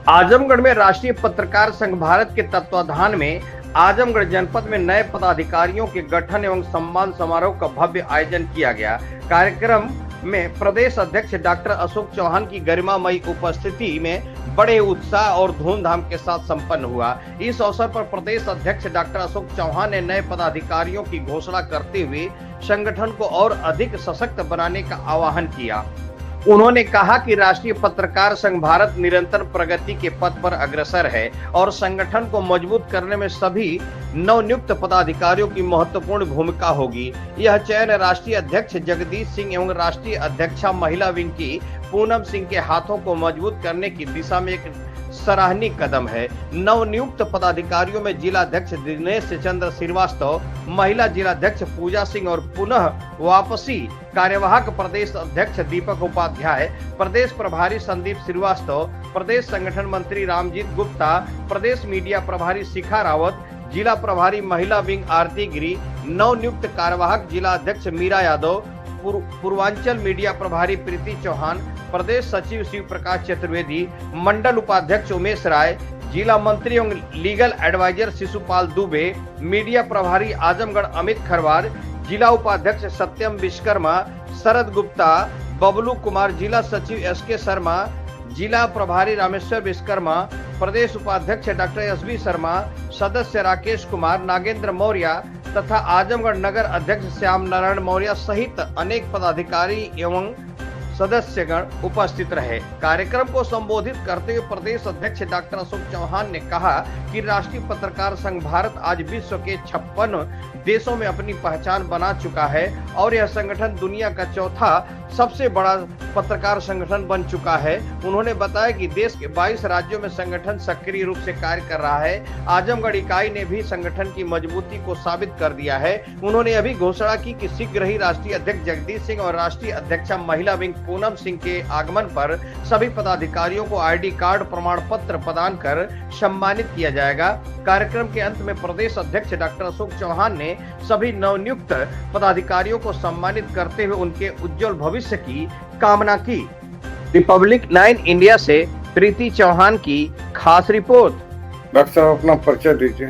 आजमगढ़ में राष्ट्रीय पत्रकार संघ भारत के तत्वाधान में आजमगढ़ जनपद में नए पदाधिकारियों के गठन एवं सम्मान समारोह का भव्य आयोजन किया गया। कार्यक्रम में प्रदेश अध्यक्ष डॉक्टर अशोक चौहान की गरिमामयी उपस्थिति में बड़े उत्साह और धूमधाम के साथ संपन्न हुआ। इस अवसर पर प्रदेश अध्यक्ष डॉक्टर अशोक चौहान ने नए पदाधिकारियों की घोषणा करते हुए संगठन को और अधिक सशक्त बनाने का आह्वान किया। उन्होंने कहा कि राष्ट्रीय पत्रकार संघ भारत निरंतर प्रगति के पथ पर अग्रसर है और संगठन को मजबूत करने में सभी नवनियुक्त पदाधिकारियों की महत्वपूर्ण भूमिका होगी। यह चयन राष्ट्रीय अध्यक्ष जगदीश सिंह एवं राष्ट्रीय अध्यक्षा महिला विंग की पूनम सिंह के हाथों को मजबूत करने की दिशा में एक सराहनीय कदम है। नवनियुक्त पदाधिकारियों में जिलाध्यक्ष दिनेश चंद्र श्रीवास्तव, महिला जिलाध्यक्ष पूजा सिंह और पुनः वापसी कार्यवाहक प्रदेश अध्यक्ष दीपक उपाध्याय, प्रदेश प्रभारी संदीप श्रीवास्तव, प्रदेश संगठन मंत्री रामजीत गुप्ता, प्रदेश मीडिया प्रभारी शिखा रावत, जिला प्रभारी महिला विंग आरती गिरी, नवनियुक्त कार्यवाहक जिला अध्यक्ष मीरा यादव, पूर्वांचल मीडिया प्रभारी प्रीति चौहान, प्रदेश सचिव शिव प्रकाश चतुर्वेदी, मंडल उपाध्यक्ष उमेश राय, जिला मंत्री एवं legal adviser Shishupal Dubey, media प्रभारी आजमगढ़ अमित खरवार, जिला उपाध्यक्ष सत्यम विश्वकर्मा, शरद गुप्ता, बबलू कुमार, जिला सचिव एसके शर्मा, जिला प्रभारी रामेश्वर विश्वकर्मा, प्रदेश उपाध्यक्ष डॉक्टर एसबी शर्मा, सदस्य राकेश कुमार, नागेंद्र मौर्य तथा आजमगढ़ नगर अध्यक्ष श्याम नारायण मौर्य सहित अनेक पदाधिकारी एवं सदस्यगण उपस्थित रहे। कार्यक्रम को संबोधित करते हुए प्रदेश अध्यक्ष डॉक्टर अशोक चौहान ने कहा कि राष्ट्रीय पत्रकार संघ भारत आज विश्व के 56 देशों में अपनी पहचान बना चुका है और यह संगठन दुनिया का चौथा सबसे बड़ा पत्रकार संगठन बन चुका है। उन्होंने बताया कि देश के 22 राज्यों में संगठन सक्रिय रूप से कार्य कर रहा है। आजमगढ़ इकाई ने भी संगठन की मजबूती को साबित कर दिया है। उन्होंने अभी घोषणा की कि शीघ्र ही राष्ट्रीय अध्यक्ष जगदीश सिंह और राष्ट्रीय अध्यक्षा महिला विंग पूनम सिंह के आगमन पर सभी पदाधिकारियों को आईडी कार्ड प्रमाण पत्र प्रदान कर सम्मानित किया जाएगा। कार्यक्रम के अंत में प्रदेश अध्यक्ष डॉक्टर अशोक चौहान ने सभी नवनियुक्त पदाधिकारियों को सम्मानित करते हुए उनके उज्जवल भविष्य की कामना की। रिपब्लिक 9 इंडिया से प्रीति चौहान की खास रिपोर्ट। डॉक्टर साहब अपना परिचय दीजिए।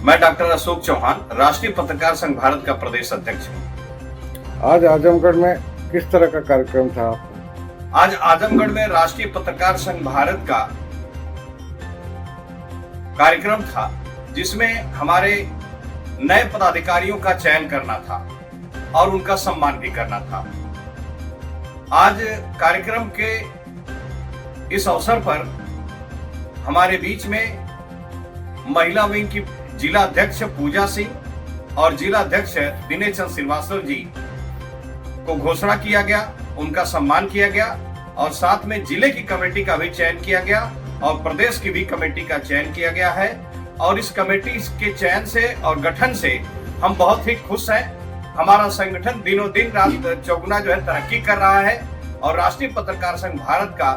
मैं डॉक्टर अशोक चौहान राष्ट्रीय पत्रकार संघ भारत का प्रदेश अध्यक्ष हूँ। आज आजमगढ़ में किस तरह का कार्यक्रम था आपका? आज आजमगढ़ में राष्ट्रीय पत्रकार संघ भारत का कार्यक्रम था जिसमें हमारे नए पदाधिकारियों का चयन करना था और उनका सम्मान भी करना था। आज कार्यक्रम के इस अवसर पर हमारे बीच में महिला विंग की जिला अध्यक्ष पूजा सिंह और जिला अध्यक्ष दिनेश चंद्र श्रीवास्तव जी को घोषणा किया गया, उनका सम्मान किया गया और साथ में जिले की कमेटी का भी चयन किया गया और प्रदेश की भी कमेटी का चयन किया गया है। और इस कमेटी के चयन से और गठन से हम बहुत ही खुश हैं। हमारा संगठन दिनों दिन रात चौगुना जो है तरक्की कर रहा है और राष्ट्रीय पत्रकार संघ भारत का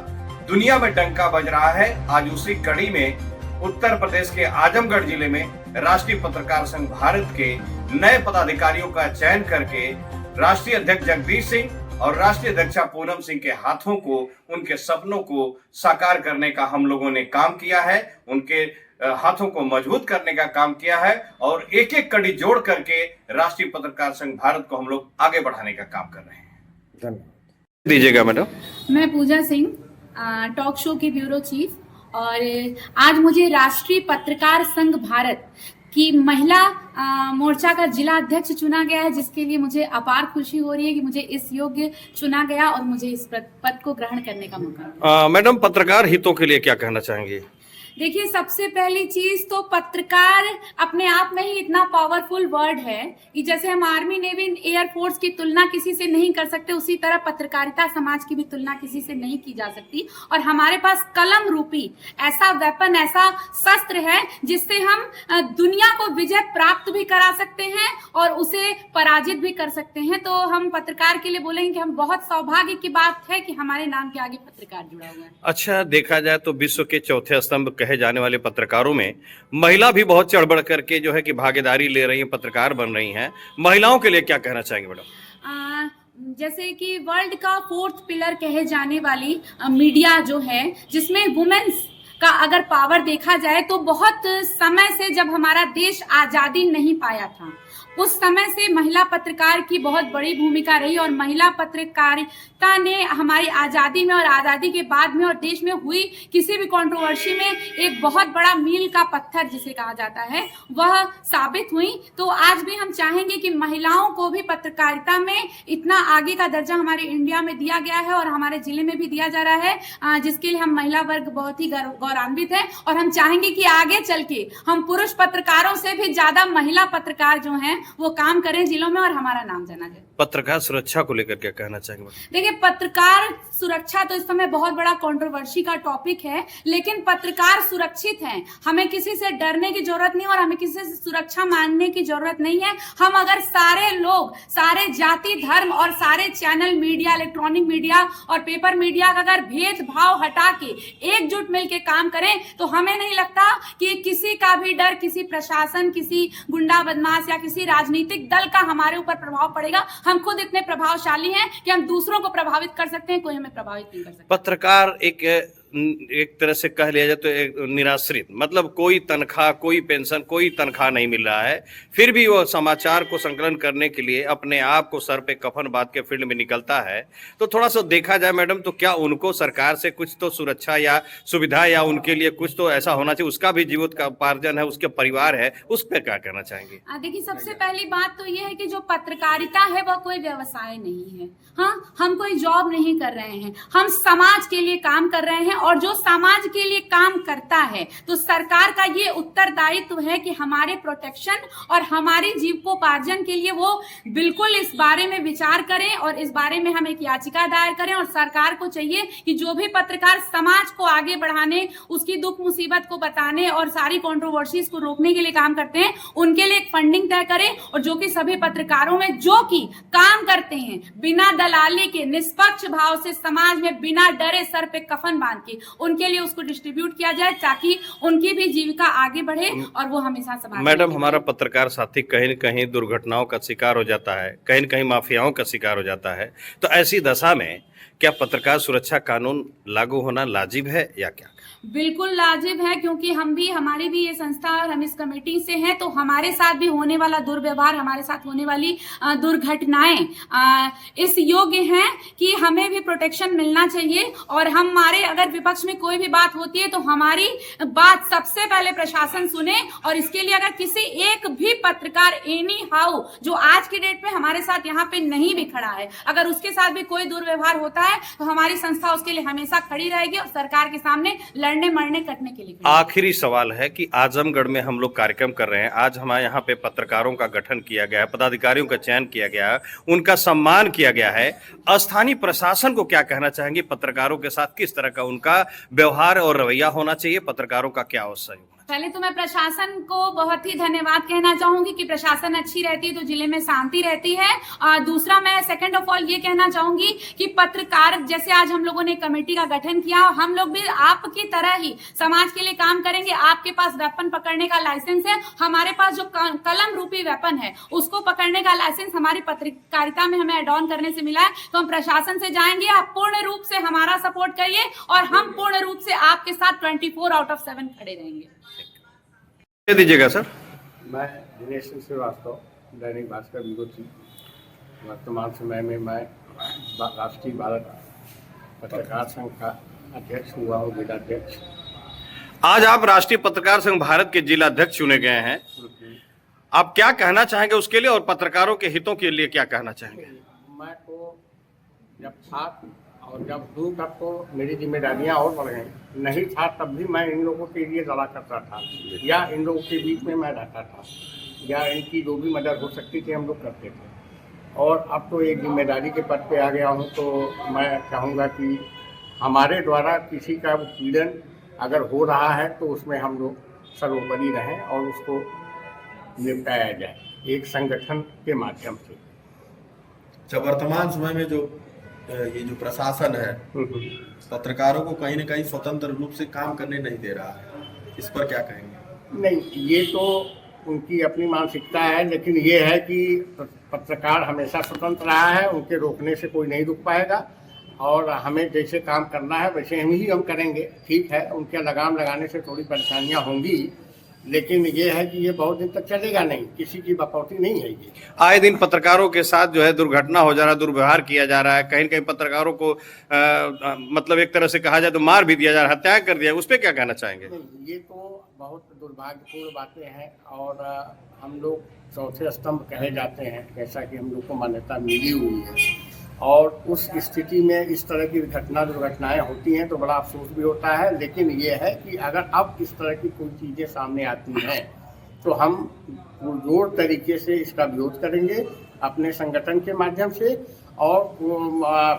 दुनिया में डंका बज रहा है। आज उसी कड़ी में उत्तर प्रदेश के आजमगढ़ जिले में राष्ट्रीय पत्रकार संघ भारत के नए पदाधिकारियों का चयन करके राष्ट्रीय अध्यक्ष जगदीश सिंह और राष्ट्रीय अध्यक्षा पूनम सिंह के हाथों को, उनके सपनों को साकार करने का हम लोगों ने काम किया है। उनके हाथों को मजबूत करने का काम किया है और एक एक कड़ी जोड़ करके राष्ट्रीय पत्रकार संघ भारत को हम लोग आगे बढ़ाने का काम कर रहे हैं। धन्यवाद। दीजिएगा मैडम। मैं पूजा सिंह, टॉक शो की ब्यूरो चीफ, और आज मुझे राष्ट्रीय पत्रकार संघ भारत की महिला मोर्चा का जिला अध्यक्ष चुना गया है, जिसके लिए मुझे अपार खुशी हो रही है कि मुझे इस योग्य चुना गया और मुझे इस पद को ग्रहण करने का मौका। मैडम, पत्रकार हितों के लिए क्या कहना चाहेंगे? देखिए, सबसे पहली चीज तो पत्रकार अपने आप में ही इतना पावरफुल वर्ड है कि जैसे हम आर्मी, नेवी, एयरफोर्स की तुलना किसी से नहीं कर सकते, उसी तरह पत्रकारिता समाज की भी तुलना किसी से नहीं की जा सकती। और हमारे पास कलम रूपी ऐसा वेपन, ऐसा शस्त्र है जिससे हम दुनिया को विजय प्राप्त भी करा सकते हैं और उसे पराजित भी कर सकते हैं। तो हम पत्रकार के लिए बोलेंगे कि हम बहुत सौभाग्य की बात है कि हमारे नाम के आगे पत्रकार जुड़ा हुआ है। अच्छा, देखा जाए तो विश्व के चौथे स्तंभ कहे जाने वाले पत्रकारों में महिला भी बहुत चढ़ बढ़ करके जो है कि भागीदारी ले रही हैं, पत्रकार बन रही हैं। महिलाओं के लिए क्या कहना चाहेंगे मैडम? जैसे कि वर्ल्ड का 4th पिलर कहे जाने वाली मीडिया जो है, जिसमें वुमेन्स का अगर पावर देखा जाए तो बहुत समय से, जब हमारा देश आजादी नहीं पाया था, उस समय से महिला पत्रकार की बहुत बड़ी भूमिका रही और महिला पत्रकारिता ने हमारी आजादी में और आजादी के बाद में और देश में हुई किसी भी कंट्रोवर्सी में एक बहुत बड़ा मील का पत्थर जिसे कहा जाता है वह साबित हुई। तो आज भी हम चाहेंगे कि महिलाओं को भी पत्रकारिता में इतना आगे का दर्जा हमारे इंडिया में दिया गया है और हमारे जिले में भी दिया जा रहा है, जिसके लिए हम महिला वर्ग बहुत ही गौरवान्वित है और हम चाहेंगे कि आगे चल के हम पुरुष पत्रकारों से भी ज्यादा महिला पत्रकार जो हैं वो काम करें जिलों में और हमारा नाम जाना जाए। पत्रकार सुरक्षा को लेकर क्या कहना चाहेंगे? देखिए, पत्रकार सुरक्षा तो इस समय बहुत बड़ा कंट्रोवर्सी का टॉपिक है, लेकिन पत्रकार सुरक्षित हैं। हमें किसी से डरने की जरूरत नहीं और हमें किसी से सुरक्षा मांगने की जरूरत नहीं है। हम अगर सारे लोग, सारे जाति धर्म और सारे चैनल मीडिया, इलेक्ट्रॉनिक मीडिया और पेपर मीडिया का अगर भेदभाव हटा के एकजुट मिलकर काम करें तो हमें नहीं लगता कि किसी का भी डर, किसी प्रशासन, किसी गुंडा बदमाश या किसी राजनीतिक दल का हमारे ऊपर प्रभाव पड़ेगा। हम खुद इतने प्रभावशाली हैं कि हम दूसरों को प्रभावित कर सकते हैं, कोई हमें प्रभावित नहीं कर सकता। पत्रकार एक तरह से कह लिया जाए तो एक निराश्रित, मतलब कोई तनख्वाह, कोई पेंशन, कोई तनख्वाह नहीं मिल रहा है, फिर भी वो समाचार को संकलन करने के लिए अपने आप को सर पे कफन बांध के फील्ड में निकलता है। तो थोड़ा सा देखा जाए मैडम, तो क्या उनको सरकार से कुछ तो सुरक्षा या सुविधा या उनके लिए कुछ तो ऐसा होना चाहिए? उसका भी जीवित का उपार्जन है, उसके परिवार है, उस पर क्या कहना चाहेंगे? देखिए, सबसे पहली बात तो ये है कि जो पत्रकारिता है वह कोई व्यवसाय नहीं है। हाँ, हम कोई जॉब नहीं कर रहे हैं, हम समाज के लिए काम कर रहे हैं और जो समाज के लिए काम करता है तो सरकार का ये उत्तरदायित्व है कि हमारे प्रोटेक्शन और हमारे जीविकोपार्जन के लिए वो बिल्कुल इस बारे में विचार करें और इस बारे में हम एक याचिका दायर करें। और सरकार को चाहिए कि जो भी पत्रकार समाज को आगे बढ़ाने, उसकी दुख मुसीबत को बताने और सारी कंट्रोवर्सीज को रोकने के लिए काम करते हैं, उनके लिए एक फंडिंग तय करें और जो कि सभी पत्रकारों में जो कि काम करते हैं बिना दलाली के, निष्पक्ष भाव से, समाज में बिना डरे सर पे कफन बांध के, उनके लिए उसको डिस्ट्रीब्यूट किया जाए ताकि उनकी भी जीविका आगे बढ़े और वो हमेशा समाज। मैडम, हमारा पत्रकार साथी कहीं न कहीं दुर्घटनाओं का शिकार हो जाता है, कहीं न कहीं माफियाओं का शिकार हो जाता है, तो ऐसी दशा में क्या पत्रकार सुरक्षा कानून लागू होना लाजिब है या क्या? बिल्कुल लाजिब है, क्योंकि हमारी भी ये संस्था और हम इस कमेटी से हैं, तो हमारे साथ भी होने वाला दुर्व्यवहार, हमारे साथ होने वाली दुर्घटनाएं इस योग्य हैं कि हमें भी प्रोटेक्शन मिलना चाहिए। और हमारे अगर विपक्ष में कोई भी बात होती है तो हमारी बात सबसे पहले प्रशासन सुने और इसके लिए अगर किसी एक भी पत्रकार एनी हाउ जो आज की डेट में हमारे साथ यहाँ पे नहीं भी खड़ा है, अगर उसके साथ भी कोई दुर्व्यवहार होता है तो हमारी संस्था उसके लिए हमेशा खड़ी रहेगी और सरकार के सामने लड़ने मरने कटने के लिए। आखिरी सवाल है कि आजमगढ़ में हम लोग कार्यक्रम कर रहे हैं, आज हमारे यहाँ पे पत्रकारों का गठन किया गया है, पदाधिकारियों का चयन किया गया है, उनका सम्मान किया गया है। स्थानीय प्रशासन को क्या कहना चाहेंगे? पत्रकारों के साथ किस तरह का उनका व्यवहार और रवैया होना चाहिए? पत्रकारों का क्या अवसर? पहले तो मैं प्रशासन को बहुत ही धन्यवाद कहना चाहूंगी कि प्रशासन अच्छी रहती है तो जिले में शांति रहती है। दूसरा, मैं सेकंड ऑफ ऑल ये कहना चाहूंगी कि पत्रकार, जैसे आज हम लोगों ने कमेटी का गठन किया, हम लोग भी आपकी तरह ही समाज के लिए काम करेंगे। आपके पास वेपन पकड़ने का लाइसेंस है, हमारे पास जो कलम रूपी वेपन है उसको पकड़ने का लाइसेंस हमारी पत्रकारिता में हमें एड ऑन करने से मिला है। तो हम प्रशासन से जाएंगे, आप पूर्ण रूप से हमारा सपोर्ट करिए और हम पूर्ण रूप से आपके साथ 24/7 खड़े रहेंगे। दे दीजिएगा सर। मैं दिनेश सिंह श्रीवास्तव, दैनिक भास्कर विरोधी, वर्तमान समय में मैं राष्ट्रीय भारत पत्रकार संघ का अध्यक्ष हुआ हूँ, जिलाध्यक्ष। आज आप राष्ट्रीय पत्रकार संघ भारत के जिलाध्यक्ष चुने गए हैं, आप क्या कहना चाहेंगे उसके लिए और पत्रकारों के हितों के लिए क्या कहना चाहेंगे? मैं तो जब था और जब हूँ तब तो मेरी जिम्मेदारियां और बढ़ गई, नहीं था तब भी मैं इन लोगों के लिए लड़ा करता था या इन लोगों के बीच में मैं रहता था या इनकी जो भी मदद हो सकती थी हम लोग करते थे। और अब तो एक जिम्मेदारी के पद पे आ गया हूँ तो मैं चाहूँगा कि हमारे द्वारा किसी का उत्पीड़न अगर हो रहा है तो उसमें हम लोग सर्वोपरि रहें और उसको निपटाया जाए एक संगठन के माध्यम से। जब वर्तमान समय में जो ये जो प्रशासन है पत्रकारों को कहीं न कहीं स्वतंत्र रूप से काम करने नहीं दे रहा है, इस पर क्या कहेंगे? नहीं, ये तो उनकी अपनी मानसिकता है, लेकिन ये है कि पत्रकार हमेशा स्वतंत्र रहा है, उनके रोकने से कोई नहीं रुक पाएगा और हमें जैसे काम करना है वैसे हम करेंगे। ठीक है, उनके लगाम लगाने से थोड़ी परेशानियां होंगी, लेकिन ये है कि ये बहुत दिन तक चलेगा नहीं, किसी की बकौती नहीं है ये। आए दिन पत्रकारों के साथ जो है दुर्घटना हो जा रहा है, दुर्व्यवहार किया जा रहा है, कहीं न कहीं पत्रकारों को मतलब एक तरह से कहा जाए तो मार भी दिया जा रहा है, हत्या कर दिया, उस पर क्या कहना चाहेंगे? नहीं, ये तो बहुत दुर्भाग्यपूर्ण बातें हैं और हम लोग चौथे स्तंभ कहे जाते हैं, जैसा कि हम लोग को मान्यता मिली हुई है। और उस स्थिति में इस तरह की दुर्घटनाएं होती हैं तो बड़ा अफसोस भी होता है, लेकिन ये है कि अगर अब इस तरह की कोई चीज़ें सामने आती हैं तो हम पुरजोर तरीके से इसका विरोध करेंगे अपने संगठन के माध्यम से, और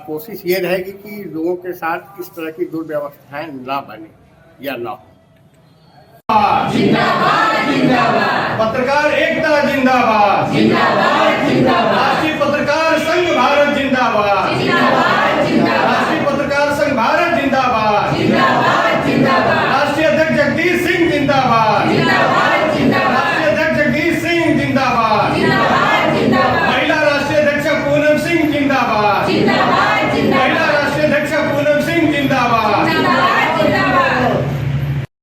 कोशिश ये रहेगी कि लोगों के साथ इस तरह की दुर्व्यवस्थाएं ना बने या ना हो। जिंदाबाद जिंदाबाद, पत्रकार एकता जिंदाबाद जिंदाबाद जिंदाबाद।